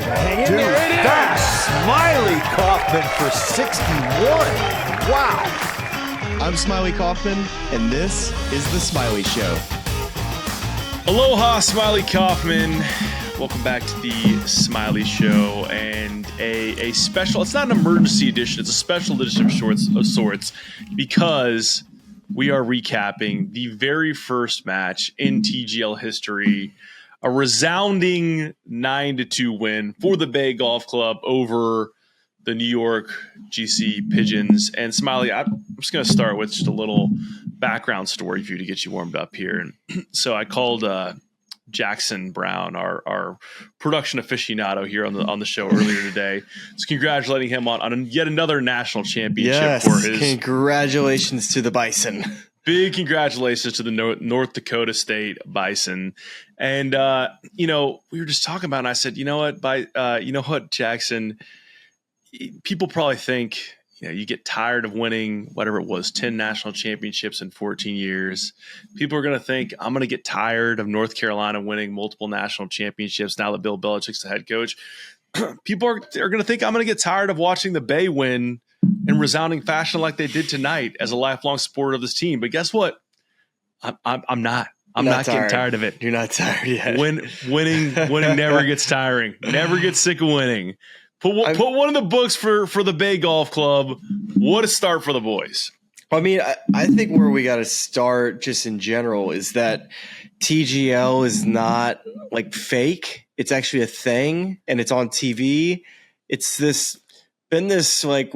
Hang in there, it is! Smylie Kaufman for 61. Wow. I'm Smylie Kaufman, and this is The Smylie Show. Aloha, Smylie Kaufman. Welcome back to the Smylie Show and a special, it's not an emergency edition, it's a special edition of sorts because we are recapping the very first match in TGL history, a resounding 9-2 win for the Bay Golf Club over the New York GC Pigeons. And Smylie, I'm just going to start with just a little background story for you to get you warmed up here. And so I called Jackson Brown, our production aficionado here on the show earlier today. Just congratulating him on yet another national championship for his. Congratulations to the Bison. Big congratulations to the North Dakota State Bison. And we were just talking about it, and I said, you know what, Jackson, people probably think, you get tired of winning whatever it was, 10 national championships in 14 years. People are going to think I'm going to get tired of North Carolina winning multiple national championships now that Bill Belichick's the head coach. People are going to think I'm going to get tired of watching the Bay win in resounding fashion like they did tonight as a lifelong supporter of this team. But guess what? I'm not. I'm not getting tired of it. You're not tired yet. Winning never gets tiring. Never gets sick of winning. Put one in the books for the Bay Golf Club. What a start for the boys. I mean, I think where we got to start just in general is that TGL is not like fake. It's actually a thing, and it's on TV. It's been this like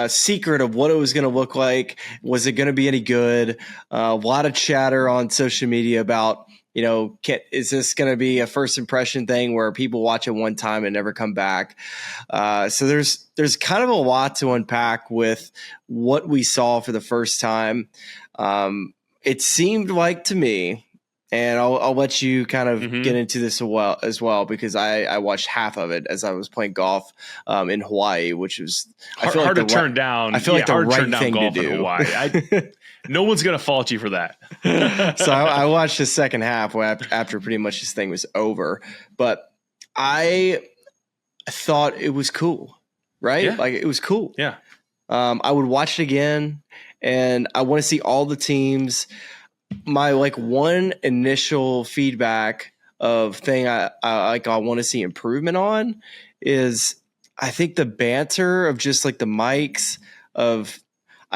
secret of what it was going to look like. Was it going to be any good? A lot of chatter on social media about, is this going to be a first impression thing where people watch it one time and never come back? So there's kind of a lot to unpack with what we saw for the first time. It seemed like to me, and I'll let you kind of get into this as well, because I watched half of it as I was playing golf in Hawaii, which was hard to turn down. I feel like the right thing to do. Hawaii. No one's going to fault you for that. So I watched the second half after pretty much this thing was over, but I thought it was cool, right? Yeah. Like it was cool. Yeah. I would watch it again, and I want to see all the teams. My one initial feedback of thing I want to see improvement on is I think the banter of just like the mics of.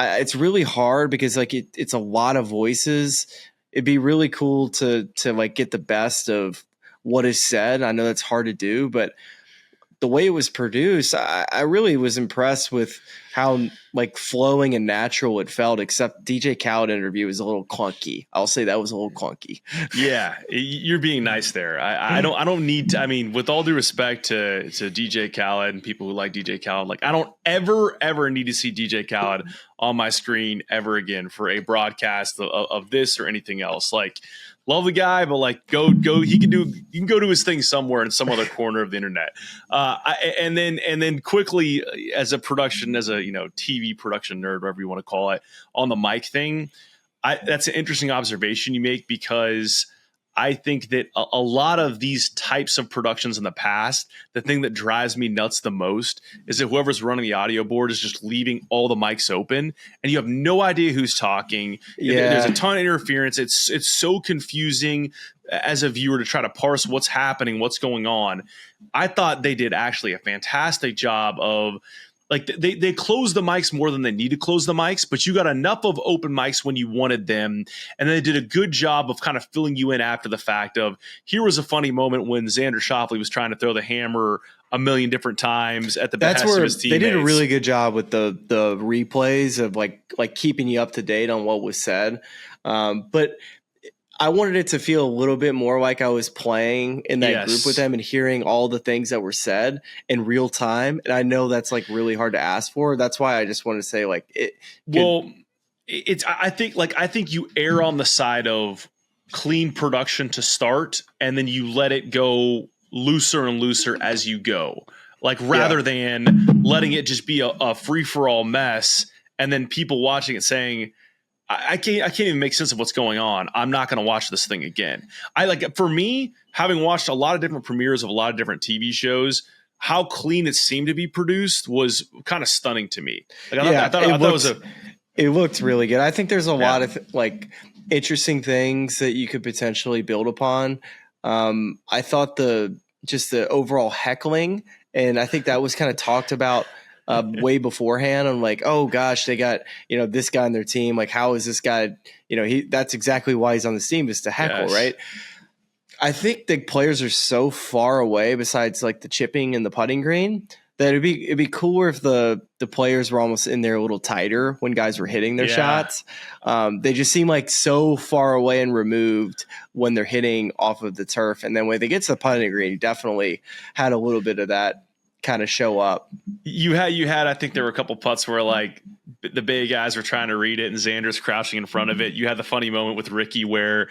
It's really hard because it's a lot of voices. It'd be really cool to get the best of what is said. I know that's hard to do, but the way it was produced, I really was impressed with how flowing and natural it felt, except DJ Khaled interview was a little clunky. I'll say that was a little clunky. Yeah, you're being nice there. I don't need to, with all due respect to DJ Khaled and people who like DJ Khaled, I don't ever need to see DJ Khaled on my screen ever again for a broadcast of this or anything else. Love the guy, but go. He can go do his thing somewhere in some other corner of the internet. And then quickly as a TV production nerd, whatever you want to call it, on the mic thing, that's an interesting observation you make, because I think that a lot of these types of productions in the past, the thing that drives me nuts the most is that whoever's running the audio board is just leaving all the mics open and you have no idea who's talking. Yeah. There's a ton of interference. It's so confusing as a viewer to try to parse what's happening, what's going on. I thought they did actually a fantastic job of they closed the mics more than they need to close the mics, but you got enough of open mics when you wanted them. And then they did a good job of kind of filling you in after the fact of, here was a funny moment when Xander Schauffele was trying to throw the hammer a million different times at the behest of his teammates. They did a really good job with the replays of like keeping you up to date on what was said. But I wanted it to feel a little bit more like I was playing in that group with them and hearing all the things that were said in real time. And I know that's really hard to ask for. That's why I just want to say I think you err on the side of clean production to start, and then you let it go looser and looser as you go. Rather than letting it just be a free for all mess, and then people watching it saying, I can't even make sense of what's going on. I'm not going to watch this thing again. For me, having watched a lot of different premieres of a lot of different TV shows, how clean it seemed to be produced was kind of stunning to me. Like, I thought it was it looked really good. I think there's a lot of like interesting things that you could potentially build upon. I thought the overall heckling, and I think that was kind of talked about way beforehand. I'm like, oh gosh, they got, this guy on their team. Like, how is this guy, that's exactly why he's on this team, is to heckle, right? I think the players are so far away besides like the chipping and the putting green that it'd be cooler if the players were almost in there a little tighter when guys were hitting their shots. They just seem like so far away and removed when they're hitting off of the turf. And then when they get to the putting green, you definitely had a little bit of that kind of show up. You had, I think there were a couple putts where like the Bay guys were trying to read it and Xander's crouching in front of it. You had the funny moment with Ricky where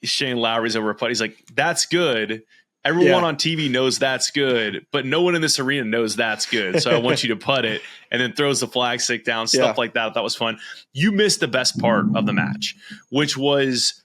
Shane Lowry's over a putt. He's like, that's good. Everyone on TV knows that's good, but no one in this arena knows that's good. So I want you to putt it, and then throws the flag stick down, stuff like that. That was fun. You missed the best part of the match, which was,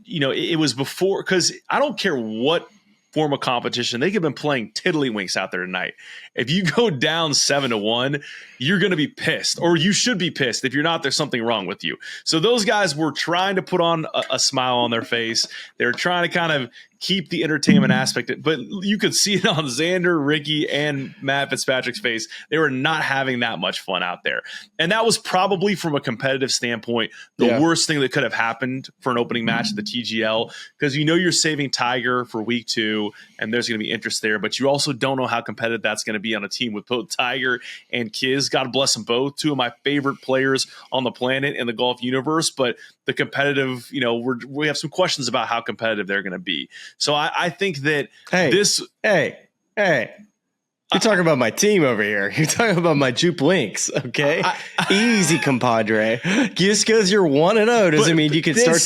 it was before, because I don't care what form of competition, they could have been playing tiddlywinks out there tonight. If you go down 7-1, you're going to be pissed, or you should be pissed. If you're not, there's something wrong with you. So those guys were trying to put on a smile on their face. They were trying to kind of keep the entertainment aspect, but you could see it on Xander, Ricky, and Matt Fitzpatrick's face. They were not having that much fun out there. And that was probably, from a competitive standpoint, the worst thing that could have happened for an opening match at the TGL, because you're saving Tiger for week 2, and there's going to be interest there, but you also don't know how competitive that's going to be on a team with both Tiger and Kiz. God bless them both. 2 of my favorite players on the planet in the golf universe, but the competitive, we have some questions about how competitive they're going to be. So I think that Hey, you're talking about my team over here. You're talking about my Jupe Links, okay? Easy, compadre. Just because you're 1-0 doesn't mean you can start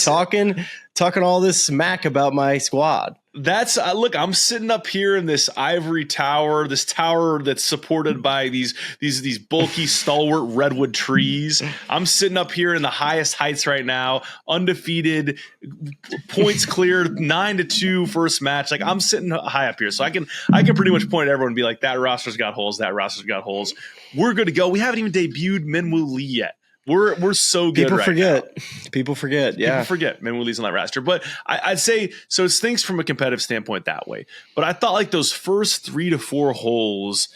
talking all this smack about my squad. That's look, I'm sitting up here in this ivory tower, this tower that's supported by these bulky, stalwart redwood trees. I'm sitting up here in the highest heights right now, undefeated, points cleared, 9-2 first match. Like, I'm sitting high up here, so I can pretty much point at everyone and be like, that roster's got holes. That roster's got holes. We're good to go. We haven't even debuted Minwoo Lee yet. We're so good. People forget. Now. People forget. Yeah. People forget. Minwoo Lee's on that roster. But I'd say, so it's things from a competitive standpoint that way. But I thought like those first 3 to 4 holes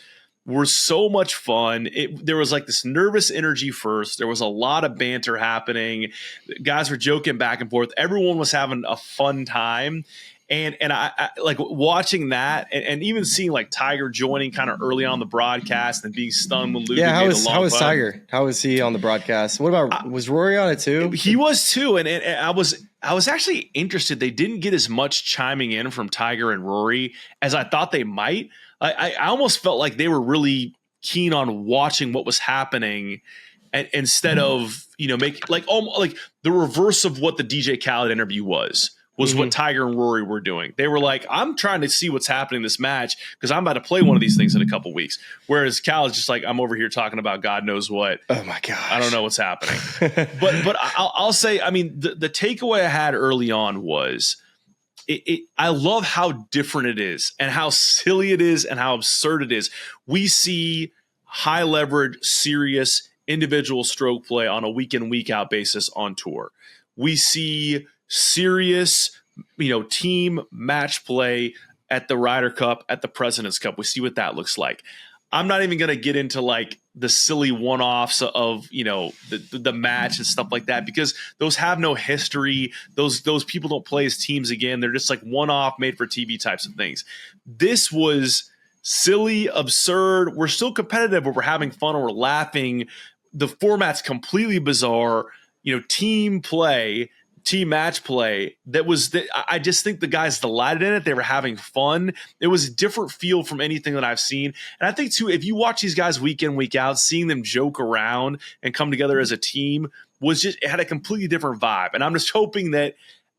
were so much fun. There was like this nervous energy first. There was a lot of banter happening. Guys were joking back and forth. Everyone was having a fun time. And I like watching that, and even seeing like Tiger joining kind of early on the broadcast and being stunned when Ludvig made a long putt. How was Tiger? How was he on the broadcast? What about was Rory on it too? He was too, and I was actually interested. They didn't get as much chiming in from Tiger and Rory as I thought they might. I almost felt like they were really keen on watching what was happening, and instead of make like the reverse of what the DJ Khaled interview was what Tiger and Rory were doing. They were like, I'm trying to see what's happening in this match because I'm about to play one of these things in a couple weeks. Whereas Cal is just like, I'm over here talking about God knows what. Oh my gosh. I don't know what's happening. but I'll say, I mean, the takeaway I had early on was I love how different it is and how silly it is and how absurd it is. We see high leverage, serious individual stroke play on a week in, week out basis on tour. We see serious, team match play at the Ryder Cup, at the President's Cup. We see what that looks like. I'm not even going to get into like the silly one-offs of, the match and stuff like that, because those have no history. Those people don't play as teams again. They're just like one-off made for TV types of things. This was silly, absurd. We're still competitive, but we're having fun and we're laughing. The format's completely bizarre, team play, team match play. I just think the guys delighted in it. They were having fun. It was a different feel from anything that I've seen. And I think too, if you watch these guys week in, week out, seeing them joke around and come together as a team it had a completely different vibe. And I'm just hoping that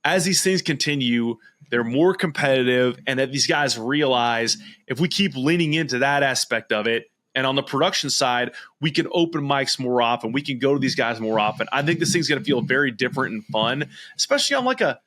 as these things continue, they're more competitive and that these guys realize if we keep leaning into that aspect of it, and on the production side, we can open mics more often. We can go to these guys more often. I think this thing's going to feel very different and fun, especially on like a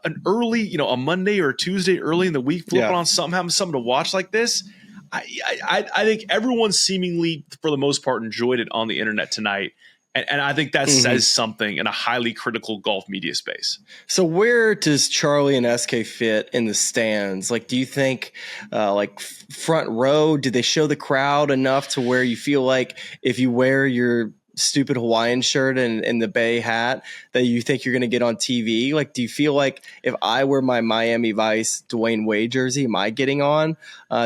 an early, a Monday or a Tuesday early in the week, flipping on something, having something to watch like this. I think everyone seemingly, for the most part, enjoyed it on the internet tonight. And I think that says something in a highly critical golf media space. So where does Charlie and SK fit in the stands? Like, do you think front row, did they show the crowd enough to where you feel like if you wear your stupid Hawaiian shirt and the Bay hat that you think you're going to get on TV? Like, do you feel like if I wear my Miami Vice Dwayne Wade jersey, am I getting on?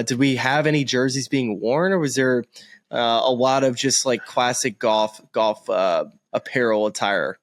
Did we have any jerseys being worn, or was there a lot of just like classic golf apparel attire?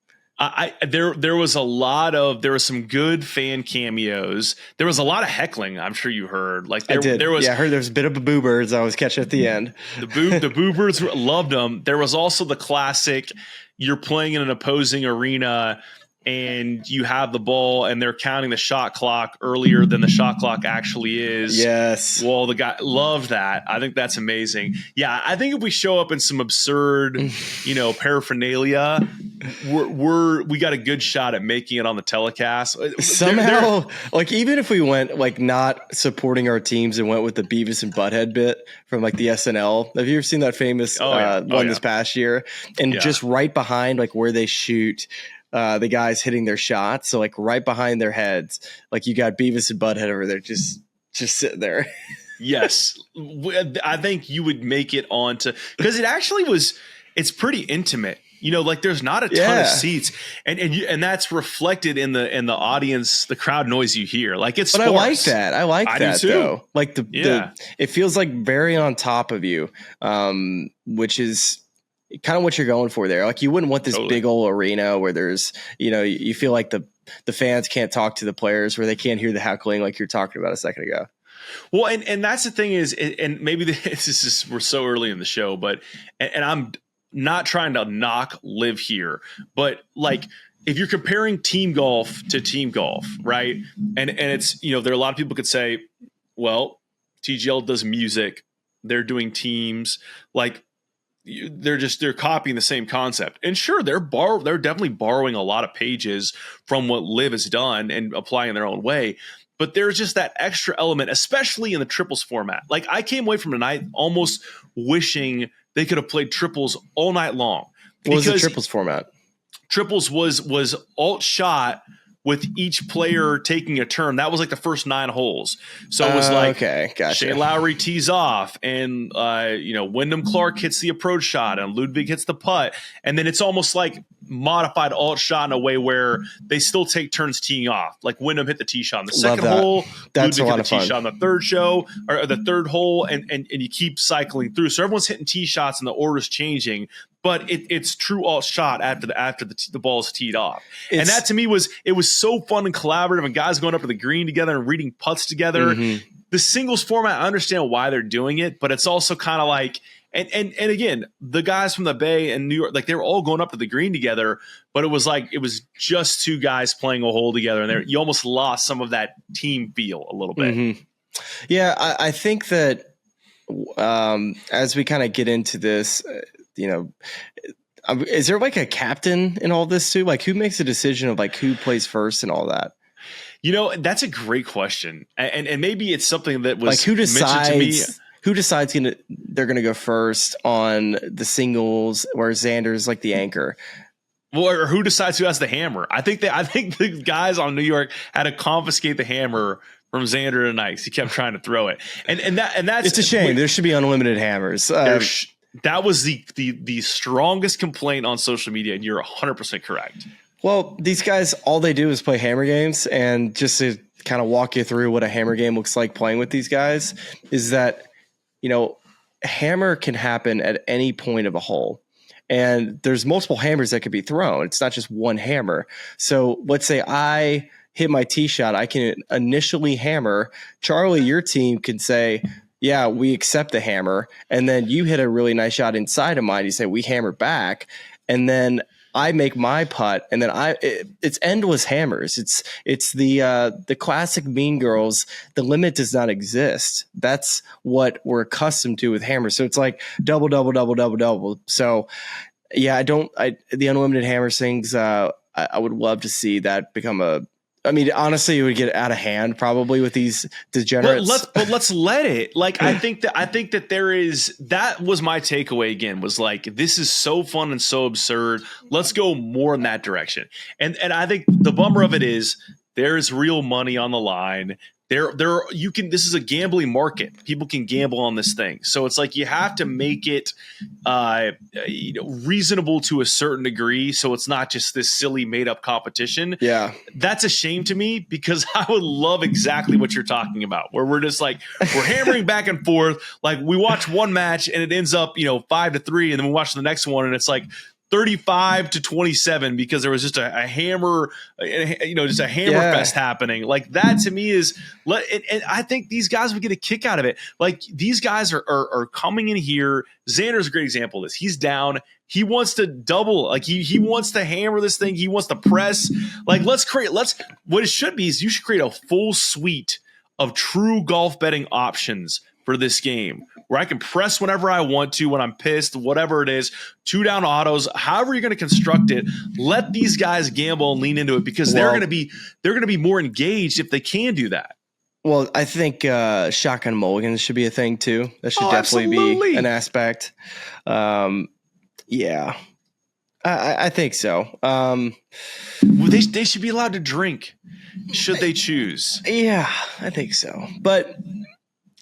There was some good fan cameos. There was a lot of heckling. I'm sure you heard. Like I heard there was a bit of the Boo Birds I was catching at the end. The Boo Birds loved them. There was also the classic. You're playing in an opposing arena and you have the ball and they're counting the shot clock earlier than the shot clock actually is. Yes. Well, the guy loved that. I think that's amazing. Yeah, I think if we show up in some absurd, paraphernalia, we got a good shot at making it on the telecast. Somehow, like even if we went like not supporting our teams and went with the Beavis and Butthead bit from like the SNL. Have you ever seen that famous one this past year? And just right behind like where they shoot the guys hitting their shots. So like right behind their heads, like you got Beavis and Butthead over there, just sitting there. Yes. I think you would make it onto, because it actually it's pretty intimate. Like there's not a ton of seats, and that's reflected in the audience, the crowd noise you hear. Like it's, but sports. I like that though. Like it feels like very on top of you, which is kind of what you're going for there. Like you wouldn't want this big old arena where there's, you feel like the fans can't talk to the players, where they can't hear the heckling like you're talking about a second ago. Well, and that's the thing is, and maybe we're so early in the show, but and I'm not trying to knock LIV here, but like if you're comparing team golf to team golf, right? And it's, there are a lot of people could say, well, TGL does music, they're doing teams, like they're copying the same concept. And sure, they're definitely borrowing a lot of pages from what LIV has done and applying their own way. But there's just that extra element, especially in the triples format. Like I came away from tonight almost wishing they could have played triples all night long. What was the triples format? Triples was alt shot with each player taking a turn. That was like the first 9 holes. So it was like, okay, gotcha. Shane Lowry tees off and, Wyndham Clark hits the approach shot and Ludvig hits the putt. And then it's almost like modified alt shot in a way where they still take turns teeing off. Like Wyndham hit the tee shot on the second hole. That's Ludvig hit the tee shot on the third the third hole. And you keep cycling through. So everyone's hitting tee shots and the order's changing. But it's true alt shot after the ball's teed off. And that to me was so fun and collaborative, and guys going up to the green together and reading putts together. Mm-hmm. The singles format, I understand why they're doing it, but it's also kind of like, and again, the guys from the Bay and New York, like they were all going up to the green together, but it was just 2 guys playing a hole together, and you almost lost some of that team feel a little bit. Mm-hmm. Yeah, I think that as we kind of get into this, is there like a captain in all this too? Like who makes a decision of like who plays first and all that? That's a great question. And maybe it's something that was like who decides they're going to go first on the singles where Xander's like the anchor. Well, or who decides who has the hammer? I think the guys on New York had to confiscate the hammer from Xander tonight. He kept trying to throw it. And that's, it's a shame. There should be unlimited hammers. That was the strongest complaint on social media, and you're 100% correct. Well, these guys, all they do is play hammer games, and just to kind of walk you through what a hammer game looks like playing with these guys is that, hammer can happen at any point of a hole, and there's multiple hammers that could be thrown. It's not just one hammer. So let's say I hit my tee shot. I can initially hammer. Charlie, your team can say, yeah, we accept the hammer. And then you hit a really nice shot inside of mine. You say, we hammer back. And then I make my putt. And then it's endless hammers. It's the classic Mean Girls. The limit does not exist. That's what we're accustomed to with hammers. So it's like double, double, double, double, double. So yeah, the unlimited hammer things, I would love to see that become a I mean, honestly, it would get out of hand probably with these degenerates. But let's let it. Like, I think that there is, that was my takeaway again, was like, this is so fun and so absurd. Let's go more in that direction. And I think the bummer of it is there is real money on the line. This is a gambling market. People can gamble on this thing. So it's like you have to make it reasonable to a certain degree. So it's not just this silly made up competition. Yeah. That's a shame to me, because I would love exactly what you're talking about, where we're just like, we're hammering back and forth. Like, we watch one match and it ends up, 5-3. And then we watch the next one and it's like 35-27 because there was just a hammer, just a hammer fest happening. Like, that to me is, and I think these guys would get a kick out of it. Like, these guys are coming in here. Xander's a great example of this. He's down. He wants to double. Like, he wants to hammer this thing. He wants to press. Like, what it should be is you should create a full suite of true golf betting options for this game, where I can press whenever I want to, when I'm pissed, whatever it is, 2 down autos, however you're going to construct it. Let these guys gamble and lean into it, because they're going to be more engaged if they can do that. Well, I think shotgun mulligans should be a thing too. That should definitely be an aspect. Yeah, I think so. They should be allowed to drink, should they choose. Yeah, I think so. But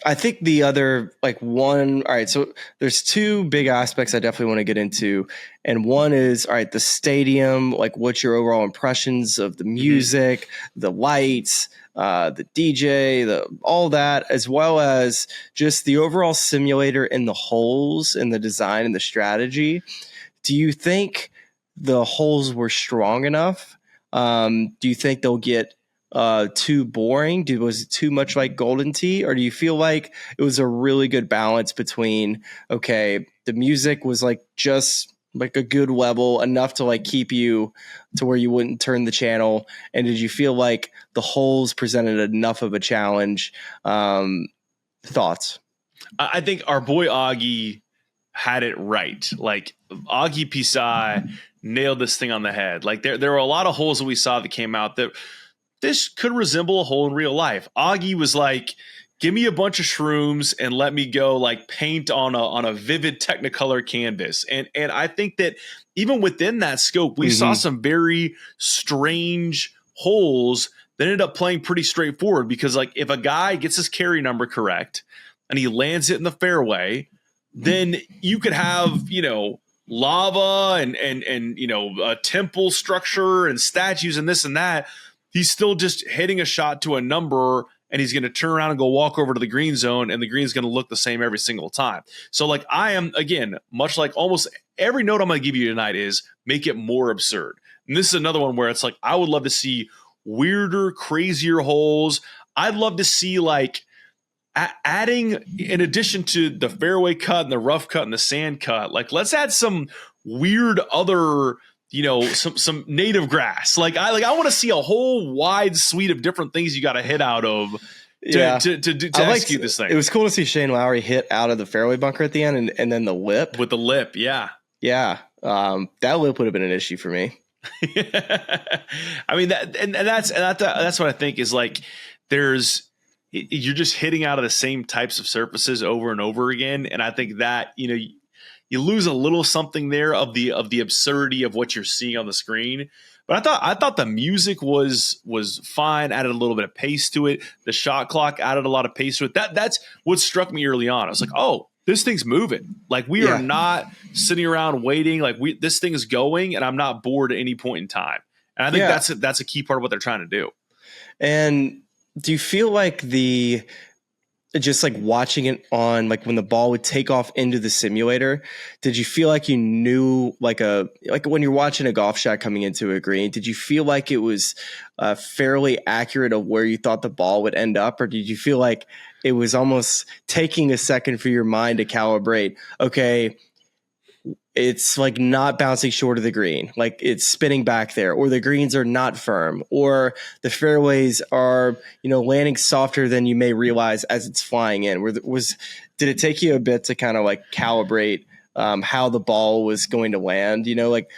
I think the other, all right, so there's 2 big aspects I definitely want to get into. And one is, all right, the stadium, like, what's your overall impressions of the music, the lights, the DJ, all that, as well as just the overall simulator and the holes and the design and the strategy. Do you think the holes were strong enough? Do you think they'll get too boring? Was it too much like Golden Tee, or do you feel like it was a really good balance between, okay, the music was like just like a good level enough to like keep you to where you wouldn't turn the channel, and did you feel like the holes presented enough of a challenge? Thoughts? I think our boy Augie had it right. Like, Augie Pisai nailed this thing on the head. Like, there were a lot of holes that we saw that came out that this could resemble a hole in real life. Augie was like, give me a bunch of shrooms and let me go like paint on a vivid Technicolor canvas. And I think that even within that scope, we saw some very strange holes that ended up playing pretty straightforward, because like, if a guy gets his carry number correct and he lands it in the fairway, then you could have, lava and a temple structure and statues and this and that. He's still just hitting a shot to a number, and he's going to turn around and go walk over to the green zone, and the green's going to look the same every single time. So like, I am, again, much like almost every note I'm going to give you tonight is make it more absurd. And this is another one where it's like, I would love to see weirder, crazier holes. I'd love to see like adding, in addition to the fairway cut and the rough cut and the sand cut, like, let's add some weird other, some native grass. Like I want to see a whole wide suite of different things you got to hit out of to execute this thing. It was cool to see Shane Lowry hit out of the fairway bunker at the end, and then the lip. With the lip, yeah. That lip would have been an issue for me. I mean, that's what I think is like, you're just hitting out of the same types of surfaces over and over again, and I think that you lose a little something there of the absurdity of what you're seeing on the screen. But I thought the music was fine, added a little bit of pace to it. The shot clock added a lot of pace to it. That's what struck me early on. I was like, oh, this thing's moving. Like, we are not sitting around waiting. Like, this thing is going, and I'm not bored at any point in time. And I think that's a key part of what they're trying to do. And do you feel like just like watching it on, like, when the ball would take off into the simulator, did you feel like you knew, like when you're watching a golf shot coming into a green, did you feel like it was fairly accurate of where you thought the ball would end up? Or did you feel like it was almost taking a second for your mind to calibrate, okay, it's like not bouncing short of the green, like it's spinning back there, or the greens are not firm, or the fairways are, landing softer than you may realize as it's flying in? Did it take you a bit to kind of like calibrate how the ball was going to land? Like,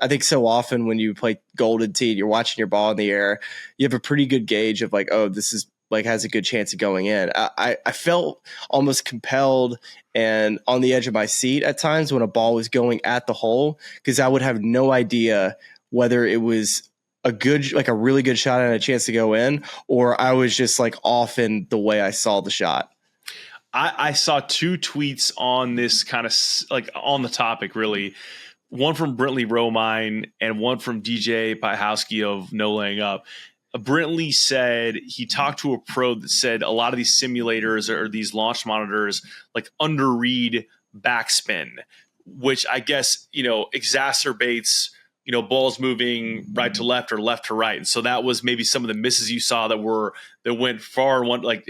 I think so often when you play golden tee, you're watching your ball in the air, you have a pretty good gauge of like, oh, this is like has a good chance of going in. I felt almost compelled and on the edge of my seat at times when a ball was going at the hole, because I would have no idea whether it was a really good shot and a chance to go in, or I was just like off in the way I saw the shot. I saw 2 tweets on this kind of like on the topic, really. One from Brentley Romine and one from DJ Pyhowski of No Laying Up. Brentley said he talked to a pro that said a lot of these simulators or these launch monitors like underread backspin, which I guess, exacerbates, balls moving right to left or left to right. And so that was maybe some of the misses you saw that went far. I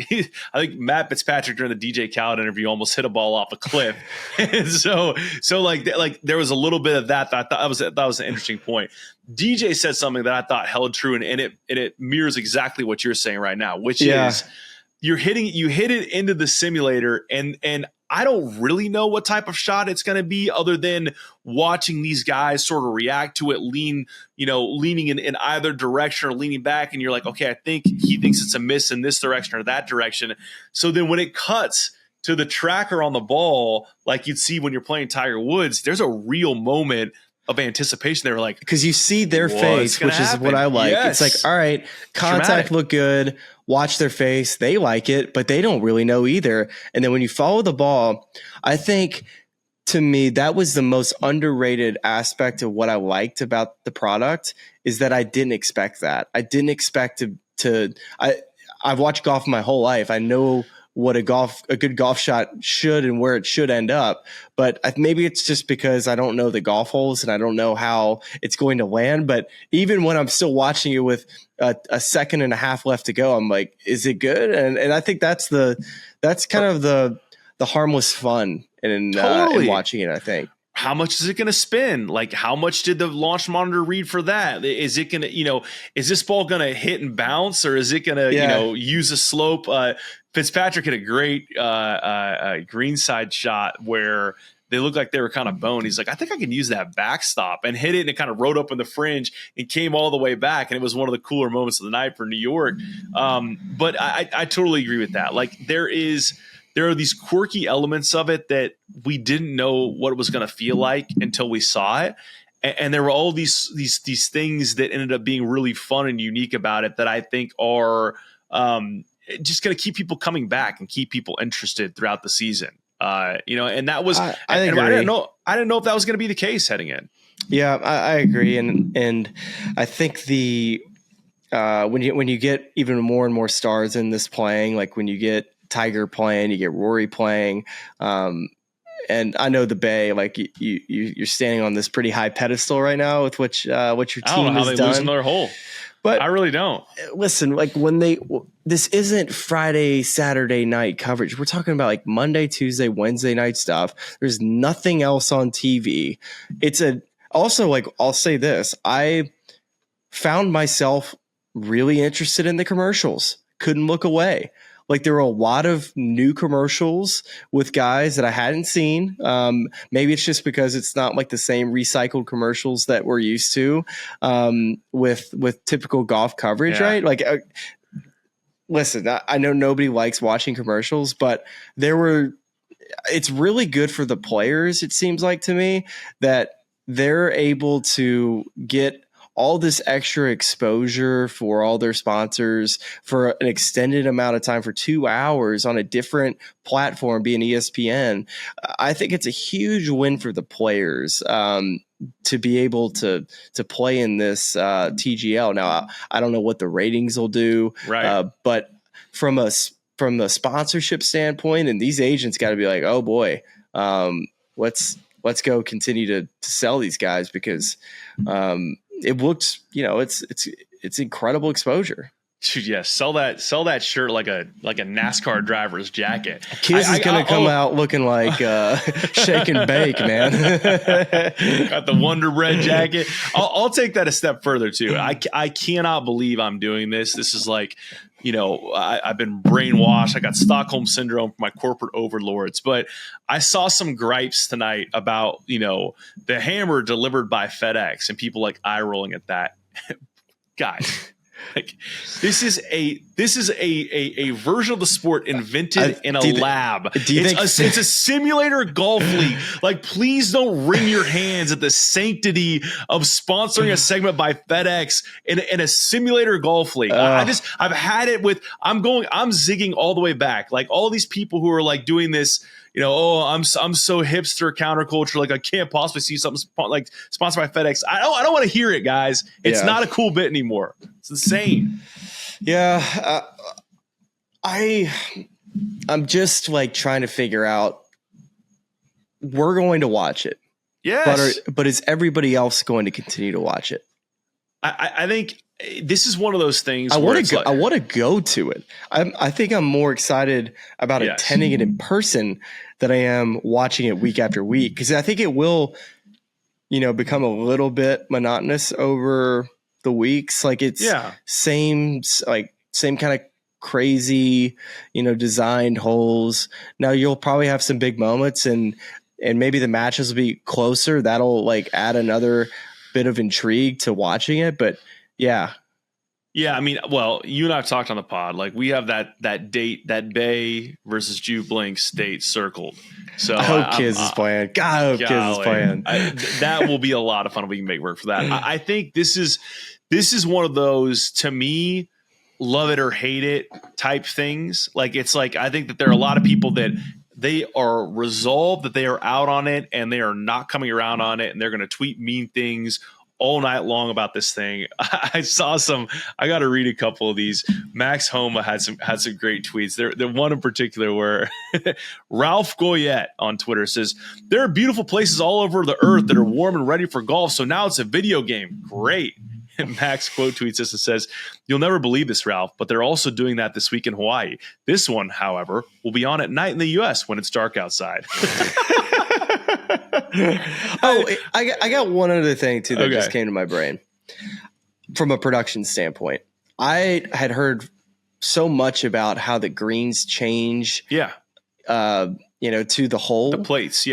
think Matt Fitzpatrick during the DJ Khaled interview almost hit a ball off a cliff. And so like there was a little bit of that. I thought that was an interesting point. DJ said something that I thought held true, and it mirrors exactly what you're saying right now, which is you hit it into the simulator, and I don't really know what type of shot it's going to be other than watching these guys sort of react to it, leaning in either direction or leaning back. And you're like, okay, I think he thinks it's a miss in this direction or that direction. So then when it cuts to the tracker on the ball, like you'd see when you're playing Tiger Woods, there's a real moment of anticipation. They were like, because you see their face, which is what I like. Yes. It's like, all right, contact looked good. Watch their face. They like it, but they don't really know either. And then when you follow the ball, I think to me, that was the most underrated aspect of what I liked about the product is that I didn't expect that. I didn't expect I've watched golf my whole life. I know what a good golf shot should and where it should end up. But maybe it's just because I don't know the golf holes and I don't know how it's going to land. But even when I'm still watching it with a second and a half left to go, I'm like, is it good? And I think that's kind of the harmless fun in watching it, I think. How much is it going to spin? Like, how much did the launch monitor read for that? Is it going to, is this ball going to hit and bounce, or is it going to, use a slope? Fitzpatrick had a great greenside shot where they looked like they were kind of boned. He's like, I think I can use that backstop, and hit it, and it kind of rode up in the fringe and came all the way back. And it was one of the cooler moments of the night for New York. But I totally agree with that. Like there are these quirky elements of it that we didn't know what it was going to feel like until we saw it. And there were all these things that ended up being really fun and unique about it that I think are just going to keep people coming back and keep people interested throughout the season. And that was, I didn't know if that was going to be the case heading in. Yeah, I agree. And I think when you get even more and more stars in this playing, like when you get Tiger playing, you get Rory playing, and I know the Bay, like you're standing on this pretty high pedestal right now with what your team has done. I don't know how they lose another hole. But I really don't. Listen, like this isn't Friday, Saturday night coverage. We're talking about like Monday, Tuesday, Wednesday night stuff. There's nothing else on TV. Also like, I'll say this. I found myself really interested in the commercials. Couldn't look away. Like there were a lot of new commercials with guys that I hadn't seen. Maybe it's just because it's not like the same recycled commercials that we're used to with typical golf coverage, right? Like, listen, I know nobody likes watching commercials, but it's really good for the players. It seems like to me that they're able to get all this extra exposure for all their sponsors for an extended amount of time, for 2 hours on a different platform, being ESPN. I think it's a huge win for the players to be able to play in this TGL. Now, I don't know what the ratings will do, right? But from the sponsorship standpoint, and these agents got to be like, oh boy, let's go continue to sell these guys, because it looks, it's incredible exposure. Yeah, sell that shirt like a NASCAR driver's jacket. Kiz is gonna come out looking like shake and bake, man. Got the Wonder Bread jacket. I'll take that a step further too. I cannot believe I'm doing this. This is like I've been brainwashed. I got Stockholm syndrome from my corporate overlords. But I saw some gripes tonight about, the hammer delivered by FedEx and people like eye rolling at that. Guys, like this is a version of the sport invented in a lab. It's a simulator golf league. Like, please don't wring your hands at the sanctity of sponsoring a segment by FedEx in a simulator golf league. I've had it with. I'm zigging all the way back. Like all these people who are like doing this. I'm so hipster counterculture. Like I can't possibly see something like sponsored by FedEx. I don't want to hear it, guys. It's not a cool bit anymore. It's insane. Yeah, I'm just like trying to figure out. We're going to watch it. Yes, but is everybody else going to continue to watch it? I think this is one of those things. I want to go to it. I think I'm more excited about attending it in person than I am watching it week after week, because I think it will, become a little bit monotonous over the weeks. Like it's same kind of crazy, designed holes. Now you'll probably have some big moments and maybe the matches will be closer. That'll like add another bit of intrigue to watching it. But yeah. Yeah, I mean, well, you and I have talked on the pod. Like we have that date, that Bay versus Jew Blinks date circled. So I hope Kiz is playing. God, I hope Kiz is playing. That will be a lot of fun if we can make work for that. I think this is one of those, to me, love it or hate it type things. Like it's like I think that there are a lot of people that they are resolved that they are out on it and they are not coming around on it, and they're going to tweet mean things all night long about this thing. I got to read a couple of these. Max Hulme had some great tweets. There one in particular where Ralph Goyette on Twitter says, there are beautiful places all over the earth that are warm and ready for golf. So now it's a video game. Great. And Max quote tweets this and says, you'll never believe this, Ralph, but they're also doing that this week in Hawaii. This one, however, will be on at night in the U.S. when it's dark outside. I got one other thing too that just came to my brain from a production standpoint. I had heard so much about how the greens change, to the hole, the plates,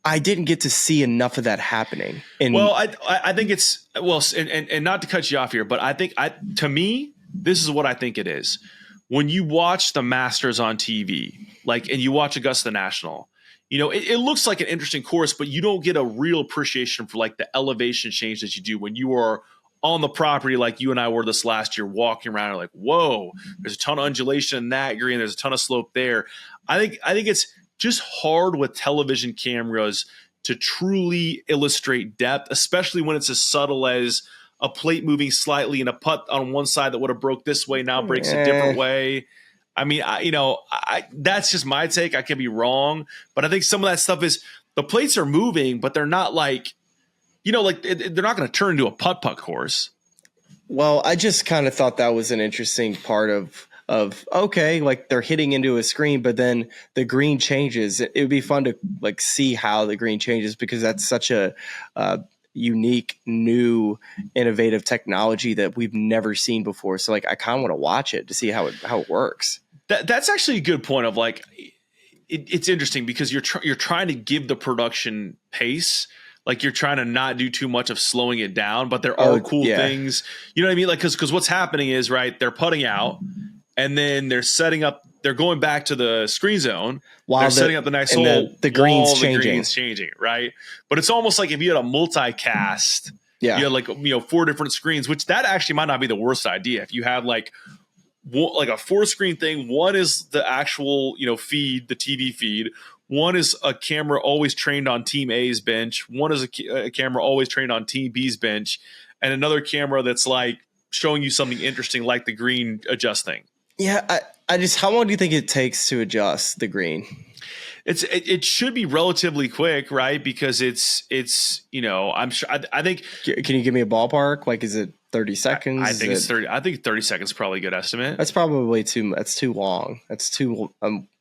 I didn't get to see enough of that happening. I think it's and not to cut you off here, but I think to me this is what I think it is. When you watch the Masters on TV, and you watch Augusta National. It looks like an interesting course, but you don't get a real appreciation for like the elevation change that you do when you are on the property, like you and I were this last year, walking around. Like, whoa, there's a ton of undulation in that green. There's a ton of slope there. I think it's just hard with television cameras to truly illustrate depth, especially when it's as subtle as a plate moving slightly and a putt on one side that would have broke this way now breaks a different way. I mean, that's just my take. I could be wrong, but I think some of that stuff is the plates are moving, but they're not like, they're not going to turn into a putt-putt course. Well, I just kind of thought that was an interesting part of like they're hitting into a screen, but then the green changes. It would be fun to like see how the green changes, because that's such a unique, new, innovative technology that we've never seen before. So like, I kind of want to watch it to see how it works. That's actually a good point of like, it's interesting because you're trying to give the production pace. Like you're trying to not do too much of slowing it down, but there are cool things, you know what I mean? Like, cause what's happening is they're putting out and then they're going back to the screen zone while they're setting up the next hole. The green's changing, right? But it's almost like if you had a multicast, you had 4 different screens, which that actually might not be the worst idea. If you had like a 4-screen thing, one is the actual feed, the TV feed. One is a camera always trained on Team A's bench. One is a camera always trained on Team B's bench, and another camera that's like showing you something interesting, like the green adjusting. Yeah, I just, how long do you think it takes to adjust the green? It should be relatively quick, right? Because it's I'm sure I think. Can you give me a ballpark? Like, is it 30 seconds. I think it's 30. I think 30 seconds is probably a good estimate. That's probably too. That's too long. That's too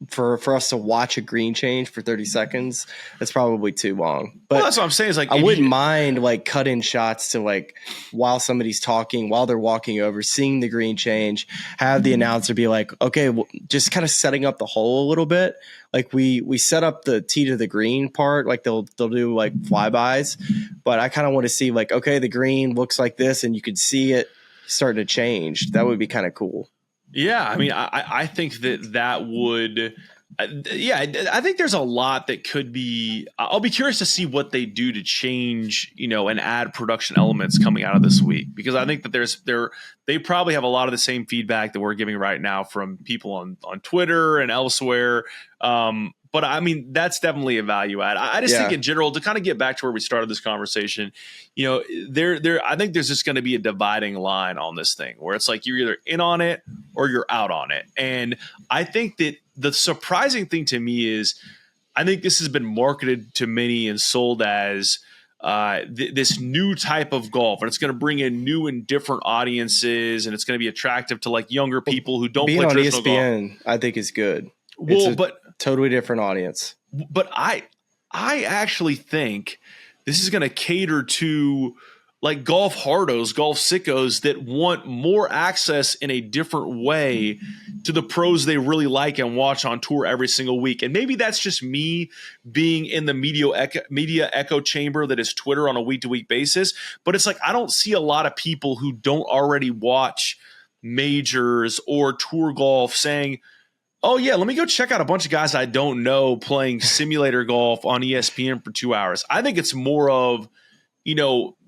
for us to watch a green change for 30 seconds. That's probably too long. But that's what I'm saying. Is like I wouldn't mind like cut in shots to like while somebody's talking, while they're walking over, seeing the green change, have the announcer be like, okay, well, just kind of setting up the hole a little bit. Like we set up the tee to the green part, like they'll do like flybys, but I kind of want to see like, okay, the green looks like this, and you could see it starting to change. That would be kind of cool. Yeah, I mean, I think that would. I think there's a lot that could be. I'll be curious to see what they do to change, and add production elements coming out of this week, because I think that they probably have a lot of the same feedback that we're giving right now from people on Twitter and elsewhere. But I mean, that's definitely a value add. I just think in general, to kind of get back to where we started this conversation, I think there's just going to be a dividing line on this thing where it's like you're either in on it or you're out on it. And I think that the surprising thing to me is I think this has been marketed to many and sold as this new type of golf, and it's going to bring in new and different audiences, and it's going to be attractive to like younger people who don't play traditional ESPN, golf. I think is good. Well, but totally different audience. But I actually think this is going to cater to like golf hardos, golf sickos that want more access in a different way to the pros they really like and watch on tour every single week. And maybe that's just me being in the media echo chamber that is Twitter on a week-to-week basis. But it's like I don't see a lot of people who don't already watch majors or tour golf saying, oh, yeah, let me go check out a bunch of guys I don't know playing simulator golf on ESPN for 2 hours. I think it's more of,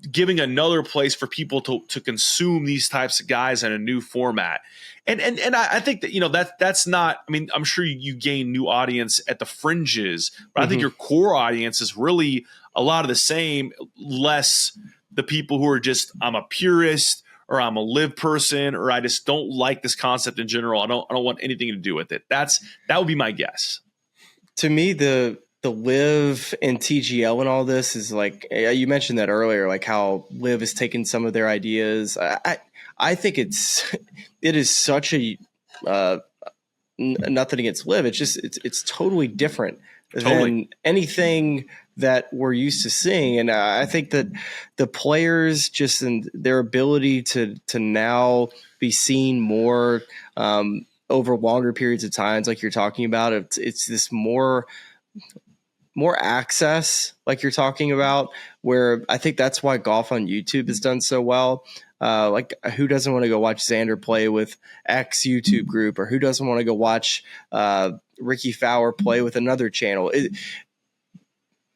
giving another place for people to consume these types of guys in a new format. And I think that, that's not, I mean, I'm sure you gain new audience at the fringes, but I think your core audience is really a lot of the same, less the people who are just, I'm a purist, or I'm a live person, or I just don't like this concept in general. I don't want anything to do with it. That would be my guess. To me, the LIV and TGL and all this is like, you mentioned that earlier, like how LIV has taken some of their ideas. I think it is such a nothing against LIV. It's just it's totally different than anything that we're used to seeing. And I think that the players just in their ability to now be seen more over longer periods of times, like you're talking about, it's this more access, like you're talking about, where I think that's why golf on YouTube has done so well. Like who doesn't want to go watch Xander play with X YouTube group, or who doesn't want to go watch Ricky Fowler play with another channel?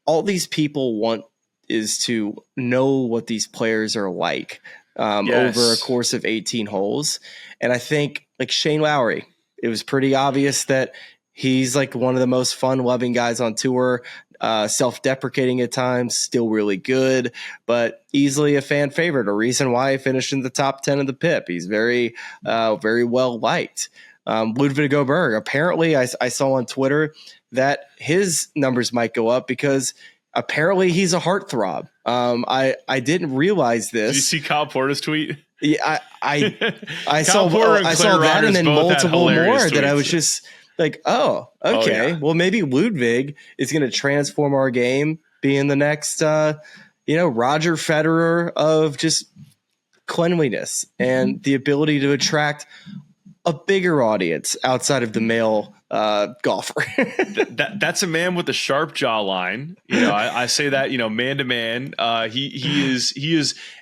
All these people want is to know what these players are like over a course of 18 holes. And I think like Shane Lowry, it was pretty obvious that he's like one of the most fun-loving guys on tour, self-deprecating at times, still really good, but easily a fan favorite, a reason why he finished in the top 10 of the PIP. He's very, very well liked. Ludvig apparently I saw on Twitter that his numbers might go up because apparently he's a heartthrob. I didn't realize this. Did you see Kyle Porter's tweet? Yeah, I saw that, and then multiple more tweets that I was just like, oh, okay. Well, maybe Ludvig is going to transform our game, being the next, Roger Federer of just cleanliness and the ability to attract a bigger audience outside of the male golfer. That's a man with a sharp jawline. I say that, man to man. He is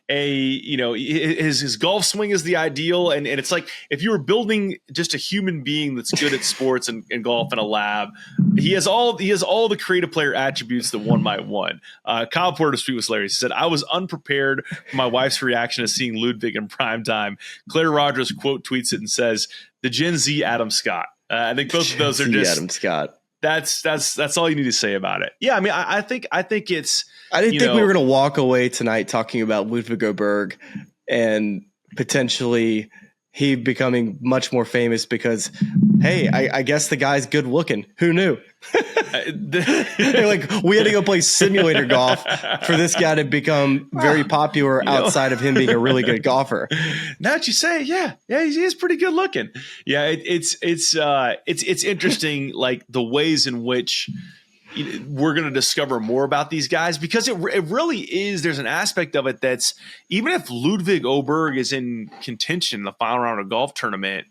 his golf swing is the ideal. And it's like, if you were building just a human being that's good at sports and golf in a lab, he has all the creative player attributes that one might want. Kyle Porter's tweet was hilarious. He said, I was unprepared for my wife's reaction to seeing Ludvig in prime time. Claire Rogers quote tweets it and says, the Gen Z Adam Scott. I think both of those are just Adam Scott. That's all you need to say about it. Yeah, I mean, I think it's. I didn't think we were going to walk away tonight talking about Ludvig and potentially he becoming much more famous because, hey, I guess the guy's good looking. Who knew? Like, we had to go play simulator golf for this guy to become very popular outside of him being a really good golfer. Now that you say it, yeah, he is pretty good looking. Yeah, it's interesting, like the ways in which we're going to discover more about these guys, because it really is. There's an aspect of it that's, even if Ludvig OWGR is in contention in the final round of golf tournament,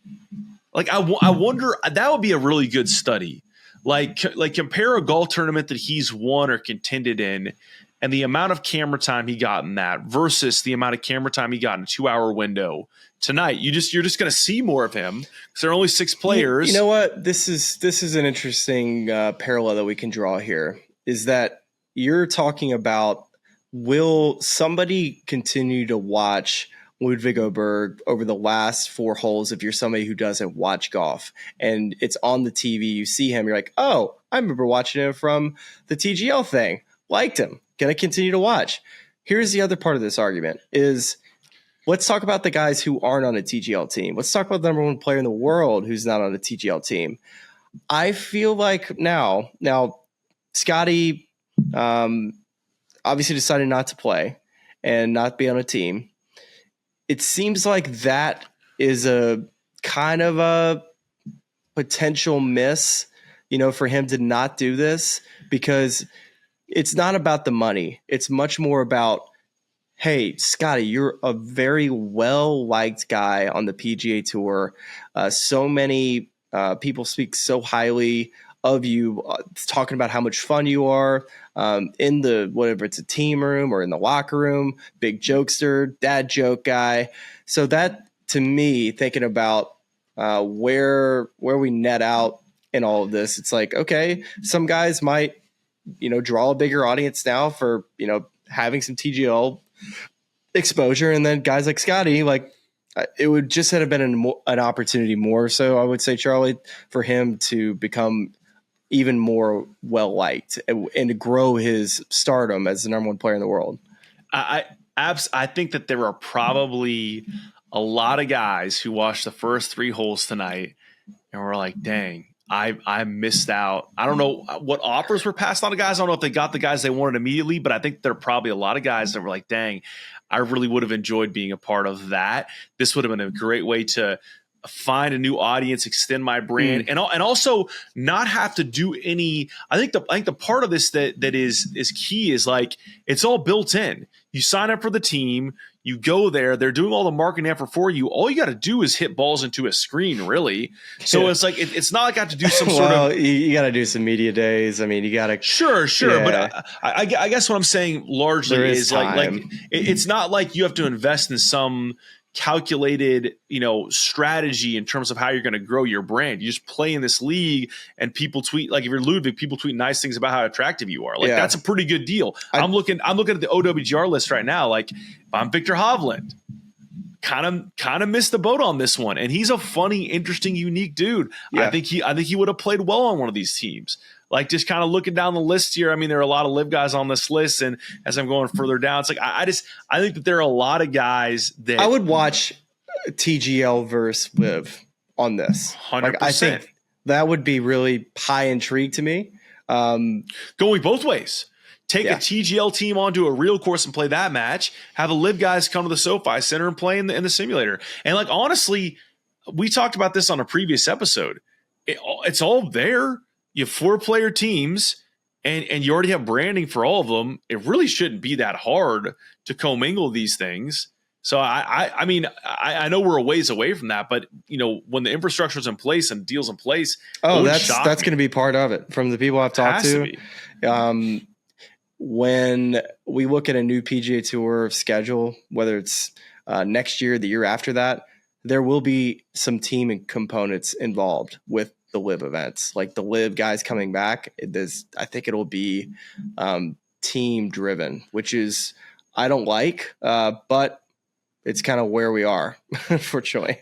like I wonder, that would be a really good study. Like compare a golf tournament that he's won or contended in, and the amount of camera time he got in that versus the amount of camera time he got in a 2-hour window tonight. You're just going to see more of him because there are only 6 players. You know what? This is an interesting parallel that we can draw here. Is that you're talking about, will somebody continue to watch Ludvig OWGR over the last 4 holes if you're somebody who doesn't watch golf and it's on the TV, you see him, you're like, oh, I remember watching him from the TGL thing. Liked him. Gonna continue to watch. Here's the other part of this argument is, let's talk about the guys who aren't on a TGL team. Let's talk about the number 1 player in the world who's not on a TGL team. I feel like now Scotty obviously decided not to play and not be on a team. It seems like that is a kind of a potential miss, for him to not do this, because it's not about the money. It's much more about, hey, Scotty, you're a very well-liked guy on the PGA Tour. So many people speak so highly of you, talking about how much fun you are in the, whatever it's a team room or in the locker room, big jokester, dad joke guy. So that, to me, thinking about where we net out in all of this, it's like, okay, some guys might, draw a bigger audience now for, having some TGL exposure. And then guys like Scotty, like, it would just have been an opportunity more so, I would say, Charlie, for him to become even more well-liked and to grow his stardom as the number 1 player in the world. I think that there are probably a lot of guys who watched the first 3 holes tonight and were like, dang, I missed out. I don't know what offers were passed on to guys. I don't know if they got the guys they wanted immediately, but I think there are probably a lot of guys that were like, dang, I really would have enjoyed being a part of that. This would have been a great way to find a new audience, extend my brand, and also not have to do any. I think the part of this that is key is, like, it's all built in. You sign up for the team, you go there, they're doing all the marketing effort for you. All you got to do is hit balls into a screen, really. So it's like it's not like I have to do some sort of. You got to do some media days. I mean, you got to. Sure, yeah. But I guess what I'm saying largely is like it's not like you have to invest in some calculated, strategy in terms of how you're going to grow your brand. You just play in this league and people tweet, like if you're Ludvig, people tweet nice things about how attractive you are. Like that's a pretty good deal. I'm looking at the OWGR list right now. Like, if I'm Victor Hovland, kind of missed the boat on this one. And he's a funny, interesting, unique dude. Yeah. I think he would have played well on one of these teams. Like, just kind of looking down the list here. I mean, there are a lot of LIV guys on this list, and as I'm going further down, it's like I think that there are a lot of guys that I would watch TGL versus LIV on this. 100%. Like, I think that would be really high intrigue to me. Going both ways. Take a TGL team onto a real course and play that match. Have the LIV guys come to the SoFi Center and play in the simulator. And, like, honestly, we talked about this on a previous episode. It's all there. You have 4-player teams, and you already have branding for all of them. It really shouldn't be that hard to commingle these things. So I mean, I know we're a ways away from that, but when the infrastructure is in place and deals in place, that's going to be part of it. From the people I've talked to, when we look at a new PGA Tour schedule, whether it's next year, the year after that, there will be some team and components involved with the LIV events, like the LIV guys coming back. I think it'll be team driven, which is I don't like, but it's kind of where we are, unfortunately.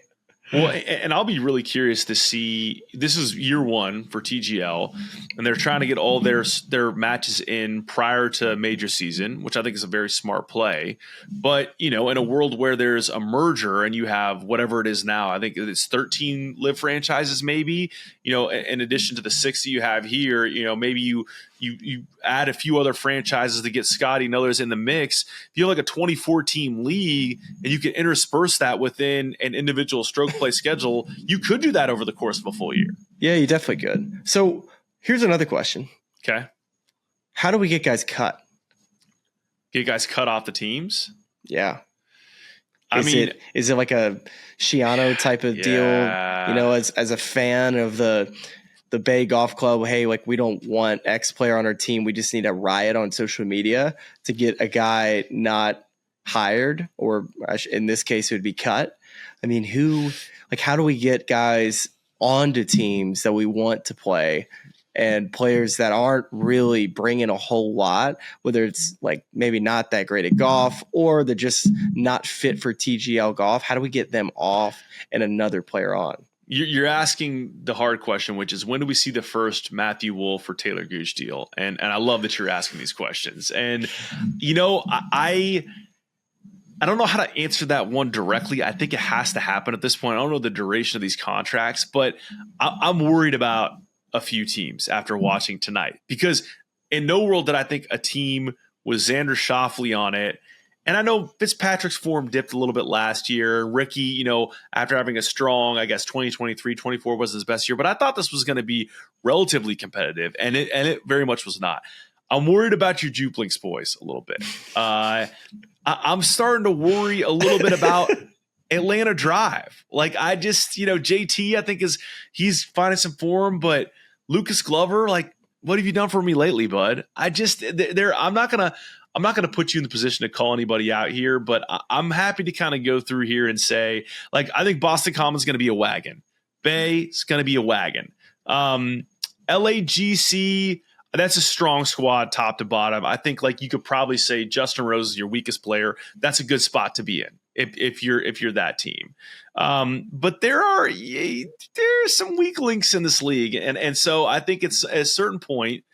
Well, and I'll be really curious to see. This is year one for TGL, and they're trying to get all their matches in prior to major season, which I think is a very smart play. But in a world where there's a merger and you have whatever it is now, I think it's 13 LIV franchises, maybe. In addition to the 60 you have here, maybe you add a few other franchises to get Scotty and others in the mix. If you have like a 24-team league and you can intersperse that within an individual stroke play schedule, you could do that over the course of a full year. Yeah, you definitely could. So here's another question. Okay. How do we get guys cut? Get guys cut off the teams? Yeah. Is it like a Shiano type of deal? As a fan of the Bay Golf Club, hey, like we don't want X player on our team. We just need a riot on social media to get a guy not hired, or in this case, it would be cut. I mean, how do we get guys onto teams that we want to play and players that aren't really bringing a whole lot, whether it's like maybe not that great at golf or they're just not fit for TGL golf? How do we get them off and another player on? You're asking the hard question, which is when do we see the first Matthew Wolff or Taylor Gooch deal? And I love that you're asking these questions. And, I don't know how to answer that one directly. I think it has to happen at this point. I don't know the duration of these contracts, but I'm worried about a few teams after watching tonight, because in no world did I think a team with Xander Schauffele on it. And I know Fitzpatrick's form dipped a little bit last year. Ricky, after having a strong, 2023, 24 was his best year. But I thought this was going to be relatively competitive, and it very much was not. I'm worried about your Juplinks boys a little bit. I'm starting to worry a little bit about Atlanta Drive. Like I just, JT, I think he's finding some form, but Lucas Glover, like, what have you done for me lately, bud? I'm not gonna put you in the position to call anybody out here, but I'm happy to kind of go through here and say, like, I think Boston Common's going to be a wagon. Bay is going to be a wagon. LAGC, that's a strong squad top to bottom. I think like you could probably say Justin Rose is your weakest player. That's a good spot to be in if you're that team. But there are some weak links in this league, and so I think it's at a certain point